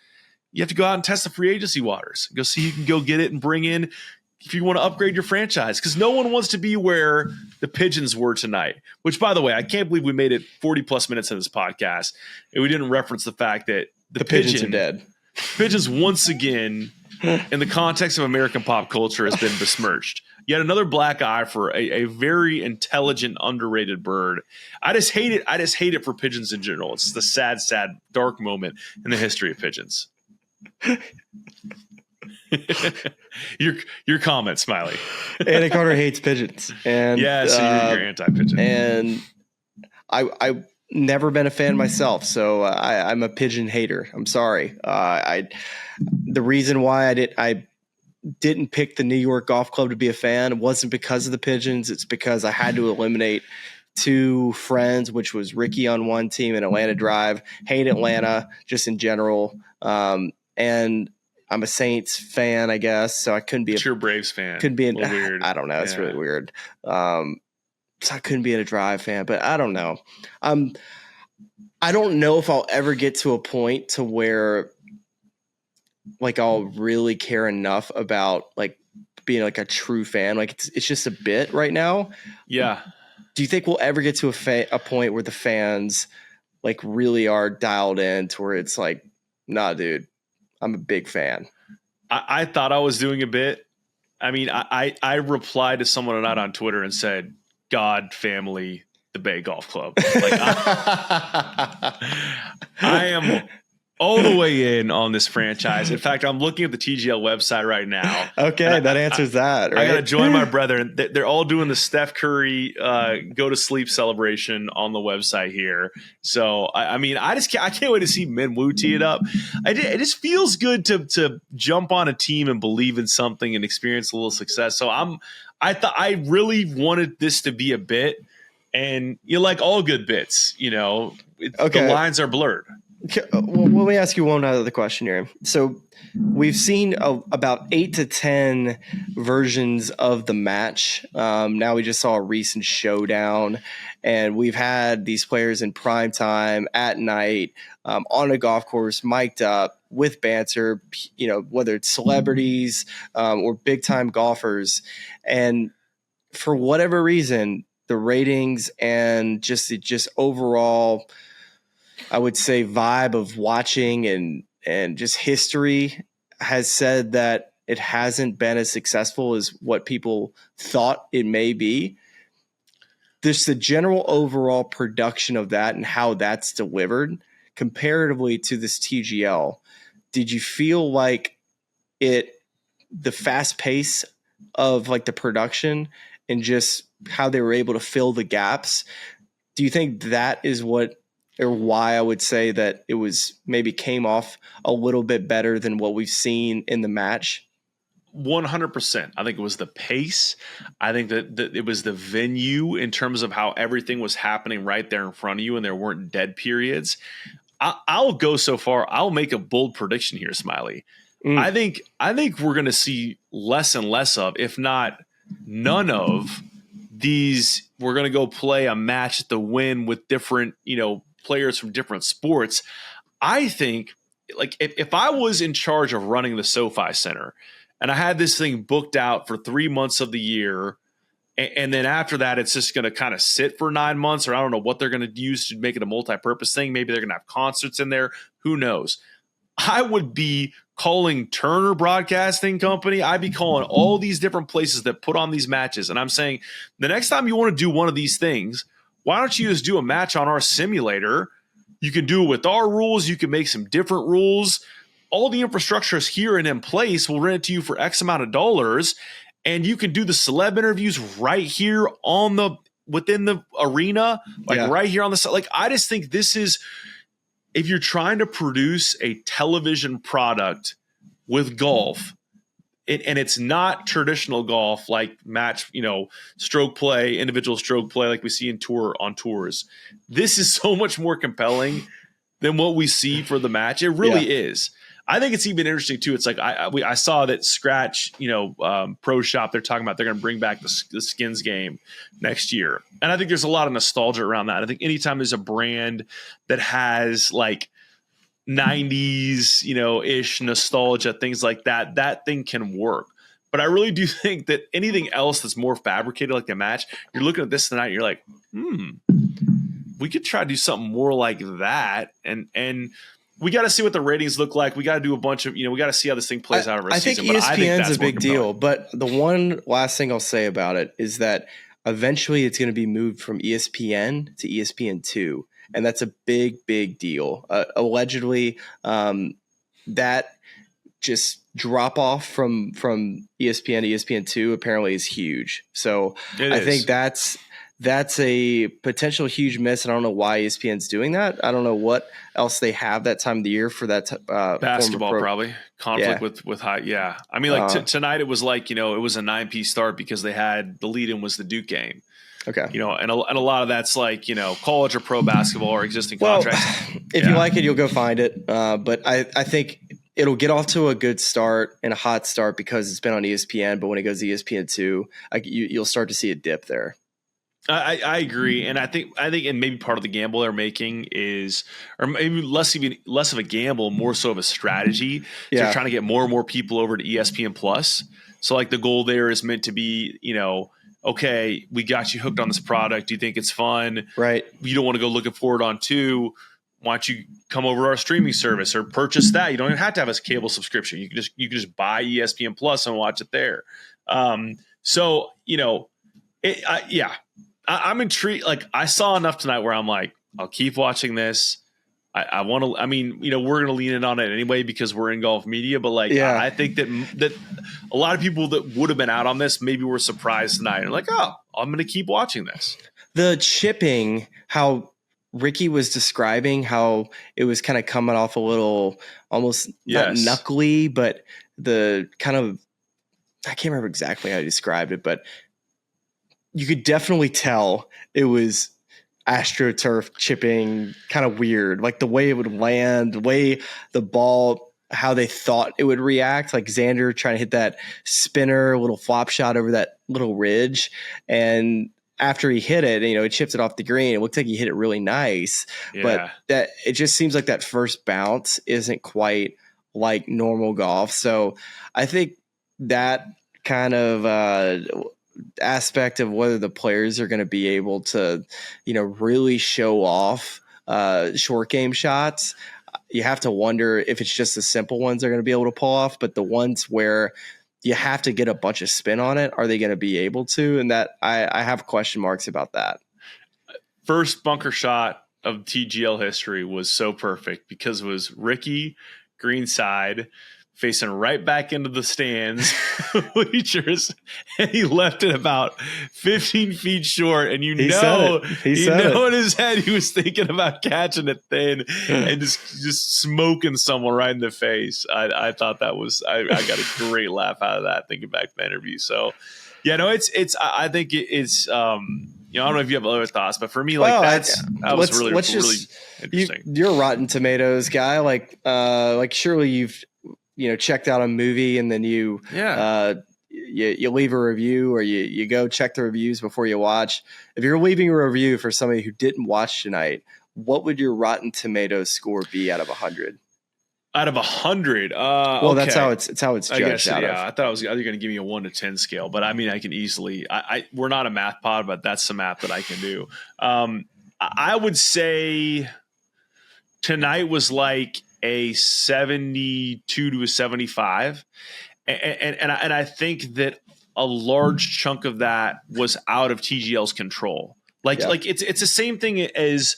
you have to go out and test the free agency waters. Go see who you can go get it and bring in if you want to upgrade your franchise, because no one wants to be where the Pigeons were tonight. Which, by the way, I can't believe we made it 40 plus minutes of this podcast and we didn't reference the fact that the Pigeons are dead. Pigeons once again, in the context of American pop culture, has been besmirched. Yet another black eye for a very intelligent, underrated bird. I just hate it. I just hate it for pigeons in general. It's the sad, dark moment in the history of pigeons. your comment, Smylie. Anna Carter hates pigeons, and yeah, so you're anti-pigeon. And I never been a fan myself, so I'm a pigeon hater. I'm sorry. The reason why I didn't pick the New York Golf Club to be a fan wasn't because of the pigeons. It's because I had to eliminate two friends, which was Ricky on one team and Atlanta Drive. Hate Atlanta just in general. And I'm a Saints fan, I guess, so I couldn't be you're a Braves fan. Couldn't be weird. I don't know. It's really weird. So I couldn't be a Drive fan, but I don't know. I don't know if I'll ever get to a point to where like I'll really care enough about like being like a true fan. Like it's just a bit right now. Yeah. Do you think we'll ever get to a point where the fans like really are dialed in to where it's like, nah, dude, I'm a big fan? I thought I was doing a bit. I mean, I replied to someone tonight on Twitter and said, God, family, the Bay Golf Club. Like I am all the way in on this franchise. In fact, I'm looking at the TGL website right now. Okay, that answers that. Right? I got to join my brethren. They're all doing the Steph Curry go to sleep celebration on the website here. So I mean, I can't wait to see Minwoo tee it up. It just feels good to jump on a team and believe in something and experience a little success. So I really wanted this to be a bit, and you like all good bits, the lines are blurred. Well, let me ask you one other question here. So we've seen about 8 to 10 versions of the match. Now we just saw a recent showdown, and we've had these players in prime time at night on a golf course, mic'd up with banter. Whether it's celebrities or big time golfers, and for whatever reason, the ratings and just overall, I would say, vibe of watching and just history has said that it hasn't been as successful as what people thought it may be. Just the general overall production of that and how that's delivered comparatively to this TGL. Did you feel like the fast pace of like the production and just how they were able to fill the gaps? Do you think that is why I would say that it was maybe came off a little bit better than what we've seen in the match? 100%. I think it was the pace. I think that it was the venue in terms of how everything was happening right there in front of you and there weren't dead periods. I'll go so far. I'll make a bold prediction here, Smylie. I think we're going to see less and less of, if not none of, these. We're going to go play a match at the Wynn with different, players from different sports. I think, like, if I was in charge of running the SoFi Center and I had this thing booked out for 3 months of the year, and then after that, it's just going to kind of sit for 9 months, or I don't know what they're going to use to make it a multi-purpose thing. Maybe they're going to have concerts in there. Who knows? I would be calling Turner Broadcasting Company. I'd be calling all these different places that put on these matches. And I'm saying, the next time you want to do one of these things, why don't you just do a match on our simulator? You can do it with our rules. You can make some different rules. All the infrastructure is here and in place. We'll rent it to you for X amount of dollars. And you can do the celeb interviews right here within the arena, right here on the side. Like, I just think this is, if you're trying to produce a television product with golf, and it's not traditional golf like match, stroke play, individual stroke play like we see on tours. This is so much more compelling than what we see for the match. It really is. I think it's even interesting too. It's like I saw that Scratch, Pro Shop, they're talking about they're going to bring back the skins game next year, and I think there's a lot of nostalgia around that. I think anytime there's a brand that has like 90s, ish nostalgia, things like that, that thing can work. But I really do think that anything else that's more fabricated, like the match, you're looking at this tonight, and you're like, we could try to do something more like that, and we got to see what the ratings look like. We got to do a bunch of, we got to see how this thing plays out over a season. I think ESPN's a big deal, but the one last thing I'll say about it is that eventually it's going to be moved from ESPN to ESPN2, and that's a big, big deal. Allegedly, that just drop off from ESPN to ESPN2 apparently is huge. So I think that's a potential huge miss, and I don't know why ESPN's doing that. I don't know what else they have that time of the year for that. Basketball probably conflict with high. Yeah, I mean, like tonight it was like it was a 9 piece start because they had the lead-in was the Duke game. Okay, and a lot of that's like college or pro basketball or existing contracts. If you like it, you'll go find it. But I think it'll get off to a good start and a hot start because it's been on ESPN. But when it goes to ESPN2, you'll start to see a dip there. I agree, and I think, and maybe part of the gamble they're making is, or maybe less of a gamble, more so of a strategy. Yeah. They're trying to get more and more people over to ESPN Plus. So like the goal there is meant to be, okay, we got you hooked on this product. You think it's fun, right? You don't want to go looking for it on 2. Why don't you come over to our streaming service or purchase that? You don't even have to have a cable subscription. You can just buy ESPN Plus and watch it there. I'm intrigued. Like, I saw enough tonight where I'm like, I'll keep watching this. I want to. I mean, we're going to lean in on it anyway because we're in golf media. But I think that a lot of people that would have been out on this maybe were surprised tonight and like, oh, I'm going to keep watching this. The chipping, how Ricky was describing how it was kind of coming off a little almost not knuckly, but the kind of, I can't remember exactly how he described it, but you could definitely tell it was, AstroTurf chipping, kind of weird. Like the way it would land, the way the ball, how they thought it would react. Like Xander trying to hit that spinner, little flop shot over that little ridge. And after he hit it, he chipped it off the green. It looked like he hit it really nice. Yeah. But that it just seems like that first bounce isn't quite like normal golf. So I think that kind of aspect of whether the players are going to be able to, really show off short game shots, you have to wonder if it's just the simple ones they're going to be able to pull off, but the ones where you have to get a bunch of spin on it, are they going to be able to? And that I have question marks about that. First bunker shot of TGL history was so perfect because it was Ricky greenside facing right back into the stands bleachers, and he left it about 15 feet short. And in his head he was thinking about catching it thin and just smoking someone right in the face. I thought that was I got a great laugh out of that thinking back to the interview. So yeah, no, I think it's I don't know if you have other thoughts, but for me, that was really interesting. You're a Rotten Tomatoes guy, like surely you've checked out a movie and then you leave a review, or you go check the reviews before you watch. If you're leaving a review for somebody who didn't watch tonight, what would your Rotten Tomatoes score be out of 100? Out of 100, well, okay. that's how it's judged. I guess, out of. I thought I was either going to give me a 1 to 10 scale, but I mean, I can easily. We're not a math pod, but that's some math that I can do. I would say tonight was like a 72 to a 75, and I think that a large chunk of that was out of TGL's control. Like it's the same thing as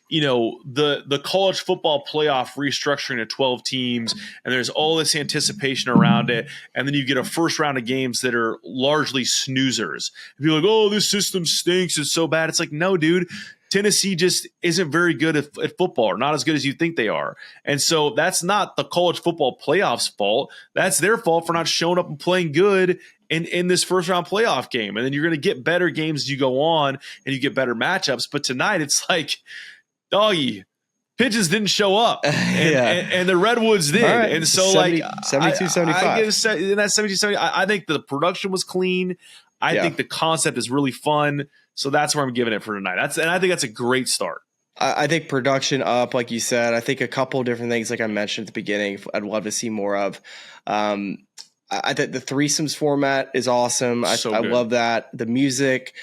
the college football playoff restructuring to 12 teams, and there's all this anticipation around it, and then you get a first round of games that are largely snoozers. And people are like, oh, this system stinks, it's so bad. It's like, no, dude. Tennessee just isn't very good at football, or not as good as you think they are. And so that's not the college football playoffs fault. That's their fault for not showing up and playing good in this first round playoff game. And then you're going to get better games as you go on and you get better matchups. But tonight it's like, doggy, Pigeons didn't show up and the Redwoods did. Right. And so 72, 75. I give in that 72, 70, I think the production was clean. I think the concept is really fun. So that's where I'm giving it for tonight. And I think that's a great start. I think production up, like you said. I think a couple of different things, like I mentioned at the beginning, I'd love to see more of. I think the threesomes format is awesome. I love that. The music,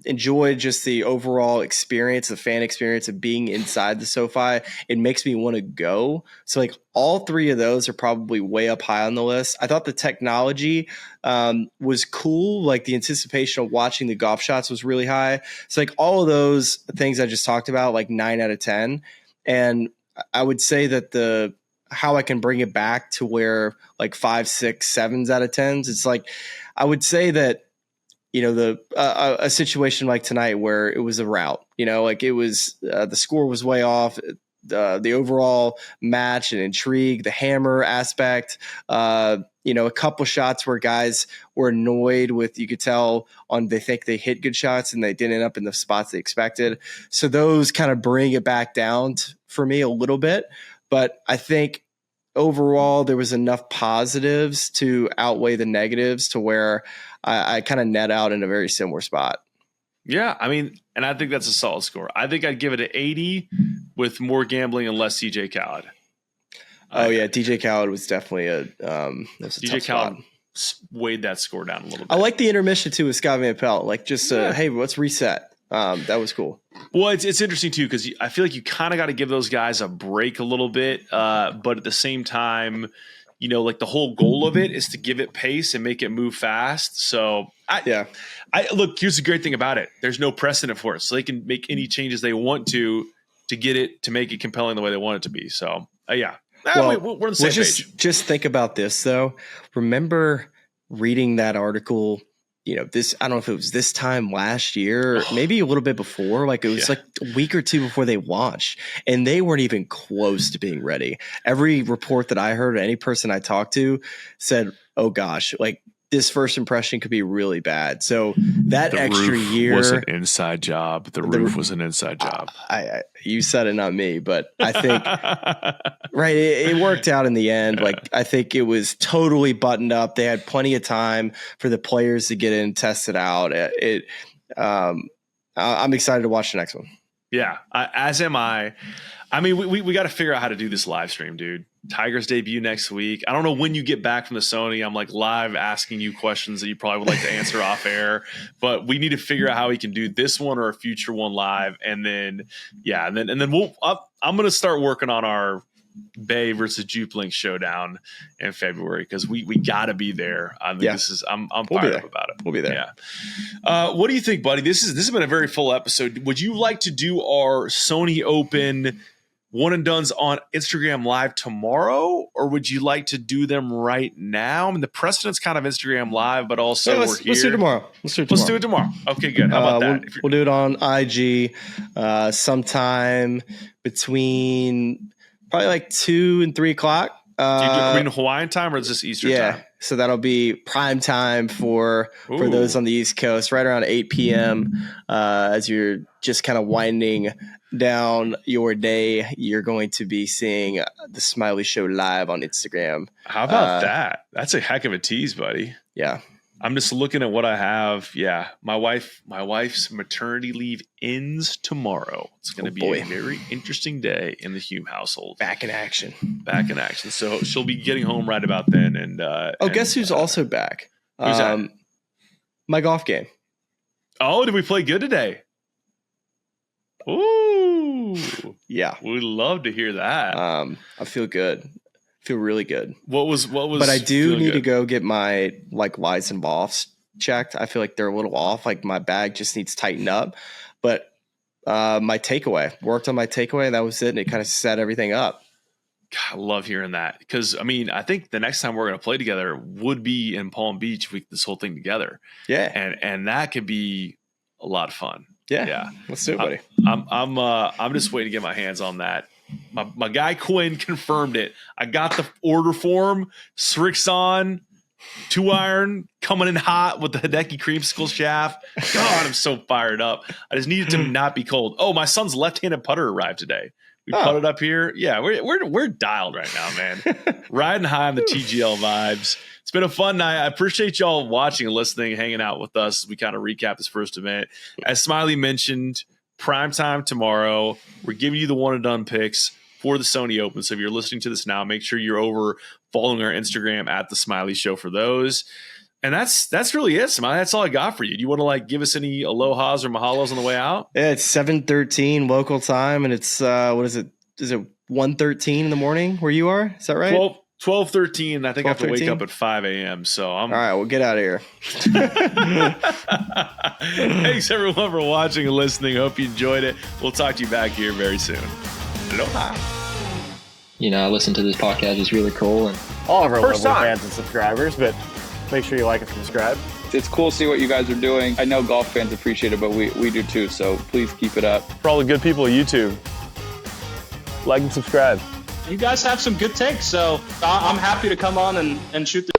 enjoy just the overall experience, the fan experience of being inside the SoFi. It makes me want to go. So like all three of those are probably way up high on the list. I thought the technology was cool. Like the anticipation of watching the golf shots was really high. So like all of those things I just talked about, like 9 out of 10. And I would say that how I can bring it back to where like 5, 6, 7s out of 10s. It's like, I would say that, a situation like tonight where it was a rout, like it was, the score was way off. The overall match and intrigue, the hammer aspect, a couple shots where guys were annoyed with, you could tell they think they hit good shots and they didn't end up in the spots they expected. So those kind of bring it back down for me a little bit. But I think overall there was enough positives to outweigh the negatives to where I kind of net out in a very similar spot. Yeah, I mean, and I think that's a solid score. I think I'd give it an 80 with more gambling and less DJ Khaled. DJ Khaled was definitely DJ Khaled weighed that score down a little bit. I like the intermission too with Scott Van Pelt. Like hey, let's reset. That was cool. Well, it's interesting too because I feel like you kind of got to give those guys a break a little bit, but at the same time, like the whole goal of it is to give it pace and make it move fast. So look, here's the great thing about it. There's no precedent for it. So they can make any changes they want to get it, to make it compelling the way they want it to be. So we're on the same page. Just think about this though. Remember reading that article, I don't know if it was this time last year, or maybe a little bit before, like it was like a week or two before they launched, and they weren't even close to being ready. Every report that I heard, any person I talked to said, oh gosh, like this first impression could be really bad. So that The extra roof year was an inside job. The roof was an inside job. You said it, not me, but I think right. It worked out in the end. Like I think it was totally buttoned up. They had plenty of time for the players to get in and test it out. I'm excited to watch the next one. Yeah, as am I. I mean, we got to figure out how to do this live stream, dude. Tigers debut next week. I don't know when you get back from the Sony. I'm like live asking you questions that you probably would like to answer off air, but we need to figure out how we can do this one or a future one live. And then, and then I'm going to start working on our Bay versus Juplink showdown in February because we got to be there. I think I'm fired up about it. We'll be there. Yeah. What do you think, buddy? This has been a very full episode. Would you like to do our Sony Open one and dones on Instagram Live tomorrow, or would you like to do them right now? I mean, the precedent's kind of Instagram Live, but also we're here. Let's do it tomorrow. Let's do it tomorrow. Okay, good. How about that? We'll do it on IG sometime between probably like 2 and 3 o'clock. Are we in Hawaiian time or is this Eastern time? So that'll be prime time for those on the East Coast, right around 8 p.m. As you're just kind of winding down your day, you're going to be seeing the Smylie Show live on Instagram. How about that? That's a heck of a tease, buddy. Yeah. I'm just looking at what I have. Yeah. My wife's maternity leave ends tomorrow. It's going to be a very interesting day in the Hume household. Back in action. So she'll be getting home right about then. And guess who's also back? Who's that? My golf game. Oh, did we play good today? Ooh. Yeah. We'd love to hear that. I feel good. Feel really good. What was But I do need to go get my lights and balls checked. I feel like they're a little off. Like my bag just needs tightened up. But my takeaway, worked on my takeaway, and that was it. And it kind of set everything up. God, I love hearing that. Because I mean, I think the next time we're going to play together would be in Palm Beach. If we get this whole thing together. Yeah. And that could be a lot of fun. Yeah. Let's do it, buddy. I'm just waiting to get my hands on that. My guy Quinn confirmed it. I got the order form. Srixon 2-iron coming in hot with the Hideki creamsicle shaft. God, I'm so fired up. I just need it to not be cold. Oh, my son's left-handed putter arrived today. We putted up here. Yeah, we're dialed right now, man. Riding high on the TGL vibes. It's been a fun night. I appreciate y'all watching and listening, hanging out with us as we kind of recap this first event. As Smylie mentioned, prime time tomorrow. We're giving you the one and done picks for the Sony Open. So if you're listening to this now, make sure you're over following our Instagram at the Smylie Show for those. And that's really it, Smylie. That's all I got for you. Do you want to give us any alohas or mahalos on the way out? Yeah, it's 7:13 local time, and it's what is it? Is it 1:13 in the morning where you are? Is that right? 12:13. I think I have to wake up at 5 a.m. So I'm all right. We'll get out of here. Thanks everyone for watching and listening. Hope you enjoyed it. We'll talk to you back here very soon. Aloha. I listen to this podcast. It's really cool, and all of our lovely fans and subscribers, but make sure you like and subscribe. It's cool to see what you guys are doing. I know golf fans appreciate it, but we do too, so please keep it up. For all the good people of YouTube, like and subscribe. You guys have some good takes, so I'm happy to come on and shoot the